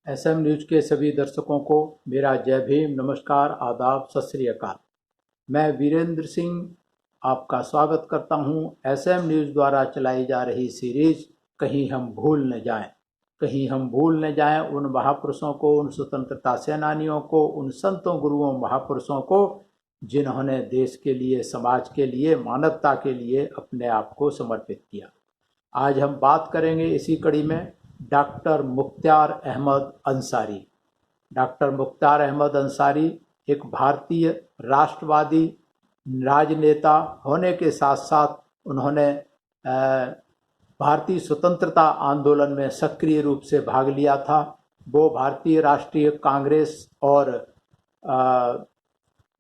SM news के सभी दर्शकों को मेरा जय भीम, नमस्कार, आदाब, सत श्री अकाल। मैं वीरेंद्र सिंह आपका स्वागत करता हूं एसएम न्यूज द्वारा चलाई जा रही सीरीज कहीं हम भूल न जाएं। कहीं हम भूल न जाएं उन महापुरुषों को, उन स्वतंत्रता सेनानियों को, उन संतों, गुरुओं, महापुरुषों को जिन्होंने देश के लिए, समाज के लिए, मानवता के लिए अपने आप को समर्पित किया। आज हम बात करेंगे इसी कड़ी में डॉक्टर मुख्तार अहमद अंसारी। डॉक्टर मुख्तार अहमद अंसारी एक भारतीय राष्ट्रवादी राजनेता होने के साथ साथ उन्होंने भारतीय स्वतंत्रता आंदोलन में सक्रिय रूप से भाग लिया था। वो भारतीय राष्ट्रीय कांग्रेस और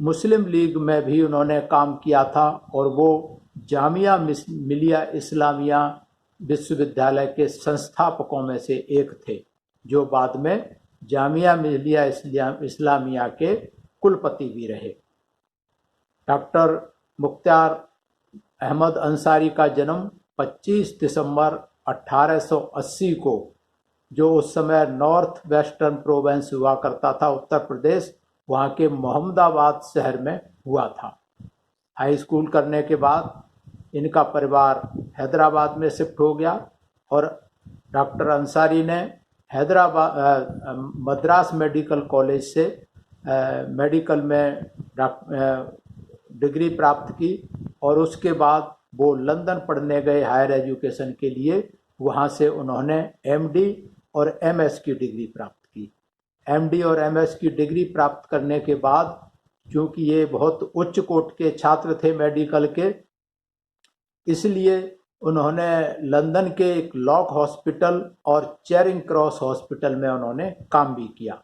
मुस्लिम लीग में भी उन्होंने काम किया था और वो जामिया मिलिया इस्लामिया विश्वविद्यालय के संस्थापकों में से एक थे, जो बाद में जामिया मिलिया इस्लामिया के कुलपति भी रहे। डॉक्टर मुख्तार अहमद अंसारी का जन्म 25 दिसंबर 1880 को, जो उस समय नॉर्थ वेस्टर्न प्रोविंस हुआ करता था, उत्तर प्रदेश, वहाँ के मोहम्मदाबाद शहर में हुआ था। हाई स्कूल करने के बाद इनका परिवार हैदराबाद में शिफ्ट हो गया और डॉक्टर अंसारी ने मद्रास मेडिकल कॉलेज से मेडिकल में डिग्री प्राप्त की और उसके बाद वो लंदन पढ़ने गए हायर एजुकेशन के लिए। वहाँ से उन्होंने एमडी और एमएस की डिग्री प्राप्त की। एमडी और एमएस की डिग्री प्राप्त करने के बाद, चूँकि ये बहुत उच्च कोटि के छात्र थे मेडिकल के, इसलिए उन्होंने लंदन के एक लॉक हॉस्पिटल और चेरिंग क्रॉस हॉस्पिटल में उन्होंने काम भी किया।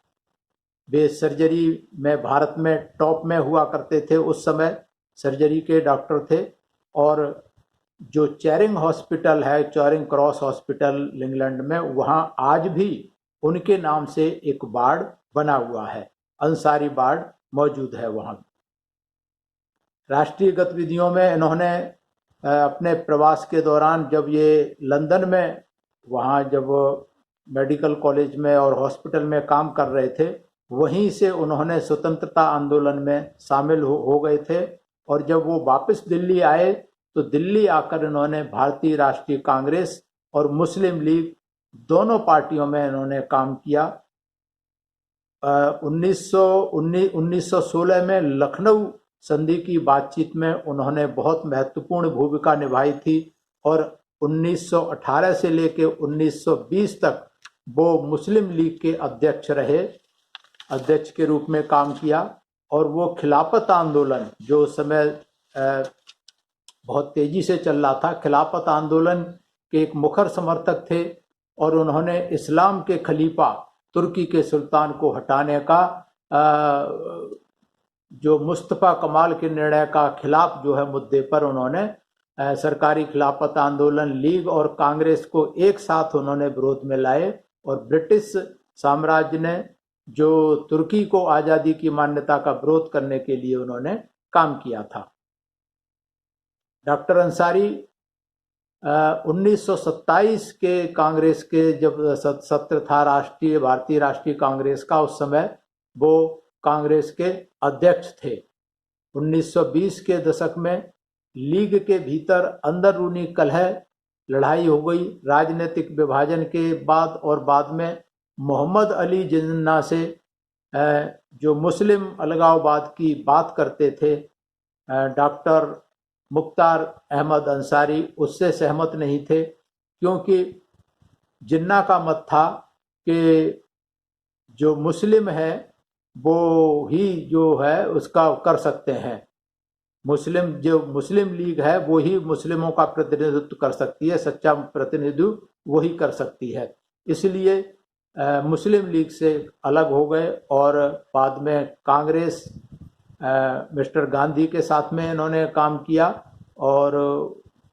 वे सर्जरी में भारत में टॉप में हुआ करते थे, उस समय सर्जरी के डॉक्टर थे। और जो चेरिंग हॉस्पिटल है, चेरिंग क्रॉस हॉस्पिटल इंग्लैंड में, वहाँ आज भी उनके नाम से एक वार्ड बना हुआ है, अंसारी वार्ड मौजूद है वहाँ। राष्ट्रीय गतिविधियों में इन्होंने अपने प्रवास के दौरान, जब ये लंदन में, वहाँ जब मेडिकल कॉलेज में और हॉस्पिटल में काम कर रहे थे, वहीं से उन्होंने स्वतंत्रता आंदोलन में शामिल हो गए थे। और जब वो वापस दिल्ली आए तो दिल्ली आकर इन्होंने भारतीय राष्ट्रीय कांग्रेस और मुस्लिम लीग दोनों पार्टियों में इन्होंने काम किया। 1916 में लखनऊ संधि की बातचीत में उन्होंने बहुत महत्वपूर्ण भूमिका निभाई थी और 1918 से लेकर 1920 तक वो मुस्लिम लीग के अध्यक्ष रहे, अध्यक्ष के रूप में काम किया। और वो खिलाफत आंदोलन, जो उस समय बहुत तेजी से चल रहा था, खिलाफत आंदोलन के एक मुखर समर्थक थे और उन्होंने इस्लाम के खलीफा तुर्की के सुल्तान को हटाने का, जो मुस्तफ़ा कमाल के निर्णय का खिलाफ जो है मुद्दे पर, उन्होंने सरकारी खिलाफत आंदोलन, लीग और कांग्रेस को एक साथ उन्होंने विरोध में लाए और ब्रिटिश साम्राज्य ने जो तुर्की को आज़ादी की मान्यता का विरोध करने के लिए उन्होंने काम किया था। डॉक्टर अंसारी 1927 के कांग्रेस के जब सत्र था भारतीय राष्ट्रीय कांग्रेस का, उस समय वो कांग्रेस के अध्यक्ष थे। 1920 के दशक में लीग के भीतर अंदरूनी कलह, लड़ाई हो गई राजनीतिक विभाजन के बाद, और बाद में मोहम्मद अली जिन्ना से, जो मुस्लिम अलगाववाद की बात करते थे, डॉक्टर मुख्तार अहमद अंसारी उससे सहमत नहीं थे, क्योंकि जिन्ना का मत था कि जो मुस्लिम है वो ही जो है उसका कर सकते हैं, जो मुस्लिम लीग है वो ही मुस्लिमों का प्रतिनिधित्व कर सकती है, सच्चा प्रतिनिधित्व वही कर सकती है। इसलिए मुस्लिम लीग से अलग हो गए और बाद में कांग्रेस, मिस्टर गांधी के साथ में इन्होंने काम किया और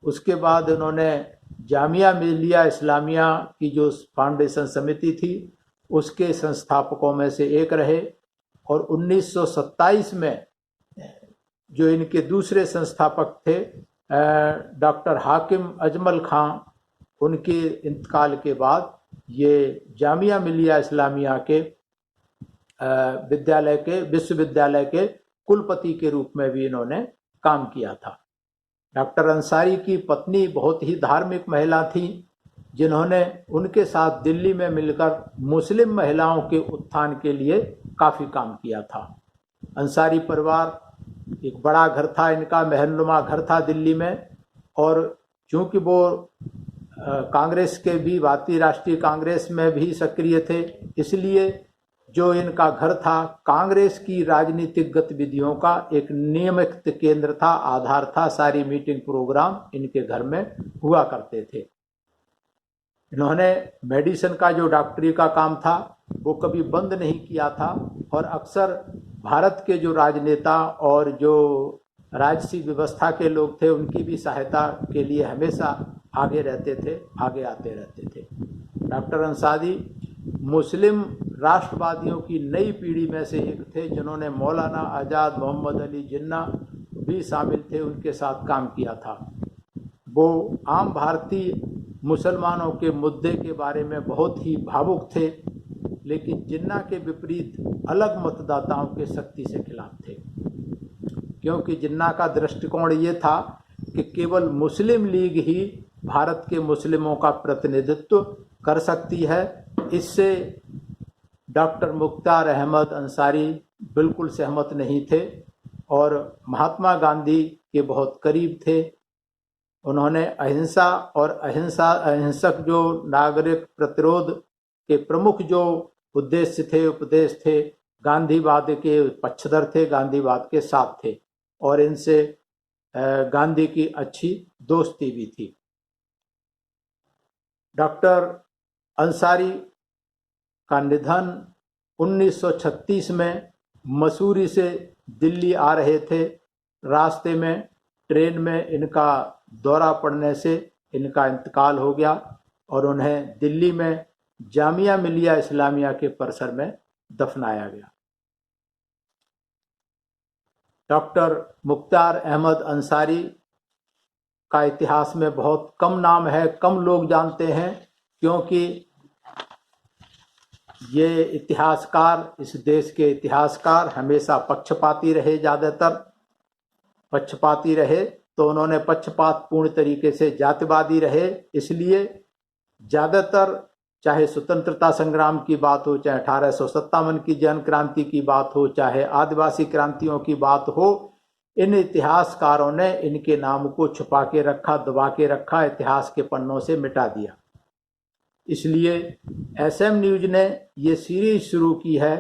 उसके बाद इन्होंने जामिया मिलिया इस्लामिया की जो फाउंडेशन समिति थी उसके संस्थापकों में से एक रहे। और 1927 में जो इनके दूसरे संस्थापक थे डॉक्टर हाकिम अजमल खां, उनके इंतकाल के बाद ये जामिया मिलिया इस्लामिया के विश्वविद्यालय के कुलपति के रूप में भी इन्होंने काम किया था। डॉक्टर अंसारी की पत्नी बहुत ही धार्मिक महिला थी, जिन्होंने उनके साथ दिल्ली में मिलकर मुस्लिम महिलाओं के उत्थान के लिए काफ़ी काम किया था। अंसारी परिवार, एक बड़ा घर था इनका, महलनुमा घर था दिल्ली में, और चूंकि वो कांग्रेस के भी, भारतीय राष्ट्रीय कांग्रेस में भी सक्रिय थे, इसलिए जो इनका घर था कांग्रेस की राजनीतिक गतिविधियों का एक नियमित केंद्र था, आधार था। सारी मीटिंग प्रोग्राम इनके घर में हुआ करते थे। इन्होंने मेडिसिन का, जो डॉक्टरी का काम था, वो कभी बंद नहीं किया था, और अक्सर भारत के जो राजनेता और जो राजसी व्यवस्था के लोग थे उनकी भी सहायता के लिए हमेशा आगे रहते थे, आगे आते रहते थे। डॉक्टर अंसारी मुस्लिम राष्ट्रवादियों की नई पीढ़ी में से एक थे, जिन्होंने मौलाना आज़ाद, मोहम्मद अली जिन्ना भी शामिल थे, उनके साथ काम किया था। वो आम भारतीय मुसलमानों के मुद्दे के बारे में बहुत ही भावुक थे, लेकिन जिन्ना के विपरीत अलग मतदाताओं के सख्ती से खिलाफ थे, क्योंकि जिन्ना का दृष्टिकोण ये था कि केवल मुस्लिम लीग ही भारत के मुस्लिमों का प्रतिनिधित्व कर सकती है। इससे डॉक्टर मुख्तार अहमद अंसारी बिल्कुल सहमत नहीं थे और महात्मा गांधी के बहुत करीब थे। उन्होंने अहिंसा और अहिंसक जो नागरिक प्रतिरोध के प्रमुख जो उद्देश्य थे, उपदेश थे, गांधीवाद के पक्षधर थे, गांधीवाद के साथ थे, और इनसे गांधी की अच्छी दोस्ती भी थी। डॉक्टर अंसारी का निधन 1936 में मसूरी से दिल्ली आ रहे थे। रास्ते में ट्रेन में इनका दौरा पड़ने से इनका इंतकाल हो गया और उन्हें दिल्ली में जामिया मिलिया इस्लामिया के परिसर में दफनाया गया। डॉक्टर मुख्तार अहमद अंसारी का इतिहास में बहुत कम नाम है, कम लोग जानते हैं, क्योंकि ये इतिहासकार, इस देश के इतिहासकार हमेशा पक्षपाती रहे, ज़्यादातर पक्षपाती रहे, तो उन्होंने पक्षपात पूर्ण तरीके से जातिवादी रहे। इसलिए ज़्यादातर, चाहे स्वतंत्रता संग्राम की बात हो, चाहे 1857 की जन क्रांति की बात हो, चाहे आदिवासी क्रांतियों की बात हो, इन इतिहासकारों ने इनके नाम को छुपा के रखा, दबा के रखा, इतिहास के पन्नों से मिटा दिया। इसलिए एसएम न्यूज़ ने ये सीरीज शुरू की है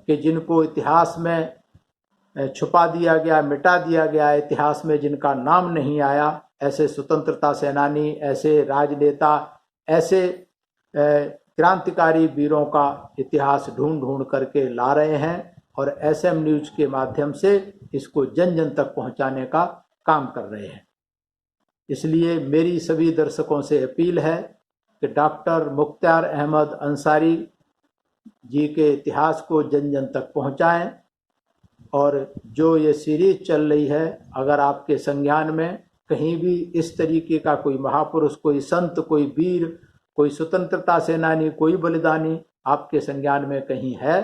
कि जिनको इतिहास में छुपा दिया गया, मिटा दिया गया, इतिहास में जिनका नाम नहीं आया, ऐसे स्वतंत्रता सेनानी, ऐसे राजनेता, ऐसे क्रांतिकारी वीरों का इतिहास ढूंढ ढूंढ करके ला रहे हैं और एसएम न्यूज़ के माध्यम से इसको जन जन तक पहुंचाने का काम कर रहे हैं। इसलिए मेरी सभी दर्शकों से अपील है कि डॉक्टर मुख्तार अहमद अंसारी जी के इतिहास को जन जन तक पहुंचाएं, और जो ये सीरीज चल रही है, अगर आपके संज्ञान में कहीं भी इस तरीके का कोई महापुरुष, कोई संत, कोई वीर, कोई स्वतंत्रता सेनानी, कोई बलिदानी आपके संज्ञान में कहीं है,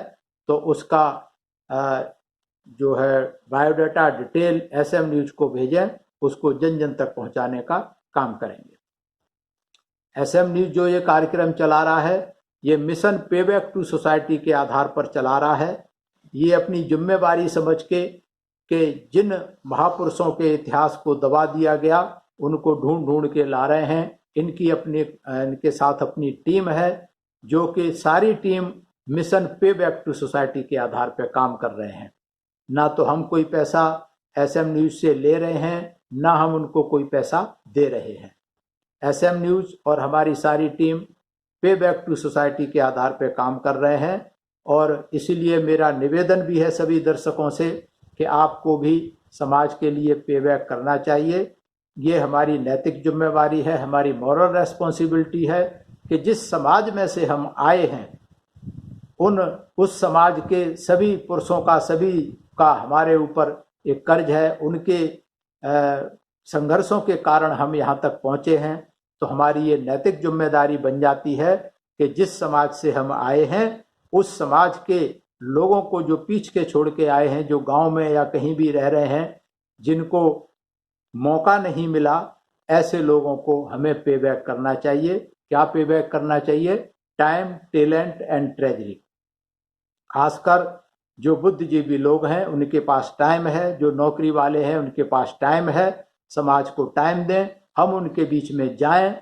तो उसका जो है बायोडाटा डिटेल एसएम न्यूज़ को भेजें, उसको जन जन तक पहुंचाने का काम करेंगे। एसएम न्यूज़ जो ये कार्यक्रम चला रहा है, ये मिशन पे बैक टू सोसाइटी के आधार पर चला रहा है। ये अपनी जिम्मेवारी समझ के कि जिन महापुरुषों के इतिहास को दबा दिया गया, उनको ढूंढ ढूंढ के ला रहे हैं। इनके साथ अपनी टीम है, जो कि सारी टीम मिशन पे बैक टू सोसाइटी के आधार पर काम कर रहे हैं। ना तो हम कोई पैसा एसएम न्यूज़ से ले रहे हैं, ना हम उनको कोई पैसा दे रहे हैं। एसएम न्यूज़ और हमारी सारी टीम पे बैक टू सोसाइटी के आधार पर काम कर रहे हैं, और इसीलिए मेरा निवेदन भी है सभी दर्शकों से कि आपको भी समाज के लिए पे बैक करना चाहिए। ये हमारी नैतिक जिम्मेवारी है, हमारी मॉरल रेस्पॉन्सिबिलिटी है कि जिस समाज में से हम आए हैं, उस समाज के सभी पुरुषों का, सभी का हमारे ऊपर एक कर्ज है। उनके संघर्षों के कारण हम यहाँ तक पहुँचे हैं, तो हमारी ये नैतिक जिम्मेदारी बन जाती है कि जिस समाज से हम आए हैं उस समाज के लोगों को जो पीछ के छोड़ के आए हैं, जो गांव में या कहीं भी रह रहे हैं, जिनको मौका नहीं मिला, ऐसे लोगों को हमें पे बैक करना चाहिए। क्या पे बैक करना चाहिए? Time, talent and treasury. खासकर जो बुद्धिजीवी लोग हैं उनके पास टाइम है, जो नौकरी वाले हैं उनके पास टाइम है, समाज को टाइम दें, हम उनके बीच में जाएं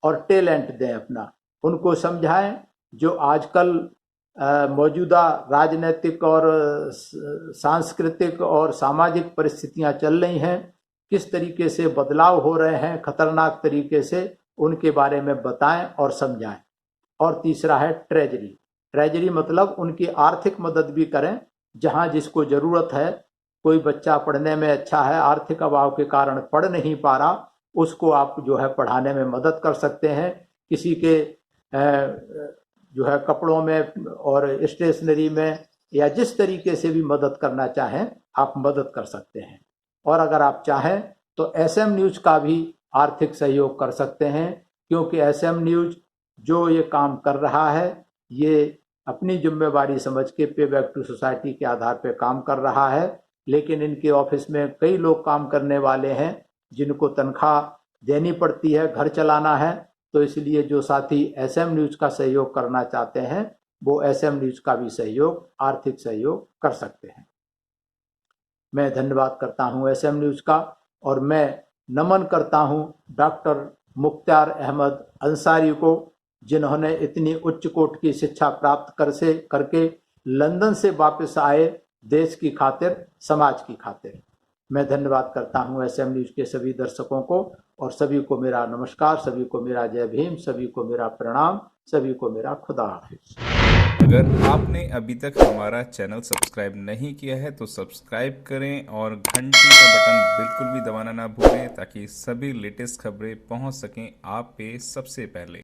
और टैलेंट दें अपना, उनको समझाएं। जो आजकल मौजूदा राजनीतिक और सांस्कृतिक और सामाजिक परिस्थितियां चल रही हैं, किस तरीके से बदलाव हो रहे हैं खतरनाक तरीके से, उनके बारे में बताएं और समझाएं। और तीसरा है ट्रेजरी। ट्रेजरी मतलब उनकी आर्थिक मदद भी करें जहां जिसको जरूरत है। कोई बच्चा पढ़ने में अच्छा है, आर्थिक अभाव के कारण पढ़ नहीं पा रहा, उसको आप जो है पढ़ाने में मदद कर सकते हैं। किसी के जो है कपड़ों में और स्टेशनरी में या जिस तरीके से भी मदद करना चाहें आप मदद कर सकते हैं। और अगर आप चाहें तो एसएम न्यूज का भी आर्थिक सहयोग कर सकते हैं, क्योंकि एसएम न्यूज जो ये काम कर रहा है ये अपनी जिम्मेवारी समझ के पे बैक टू सोसाइटी के आधार पर काम कर रहा है। लेकिन इनके ऑफिस में कई लोग काम करने वाले हैं जिनको तनख्वाह देनी पड़ती है, घर चलाना है। तो इसलिए जो साथी एसएम न्यूज का सहयोग करना चाहते हैं वो एसएम न्यूज का भी सहयोग, आर्थिक सहयोग कर सकते हैं। मैं धन्यवाद करता हूं एसएम न्यूज का, और मैं नमन करता हूं डॉक्टर मुख्तार अहमद अंसारी को, जिन्होंने इतनी उच्च कोटि की शिक्षा प्राप्त करके लंदन से वापस आए देश की खातिर, समाज की खातिर। मैं धन्यवाद करता हूं एसएम न्यूज के सभी दर्शकों को, और सभी को मेरा नमस्कार, सभी को मेरा जय भीम, सभी को मेरा प्रणाम, सभी को मेरा खुदा हाफिज। अगर आपने अभी तक हमारा चैनल सब्सक्राइब नहीं किया है तो सब्सक्राइब करें और घंटी का बटन बिल्कुल भी दबाना ना भूलें, ताकि सभी लेटेस्ट खबरें पहुंच सकें आप पे सबसे पहले।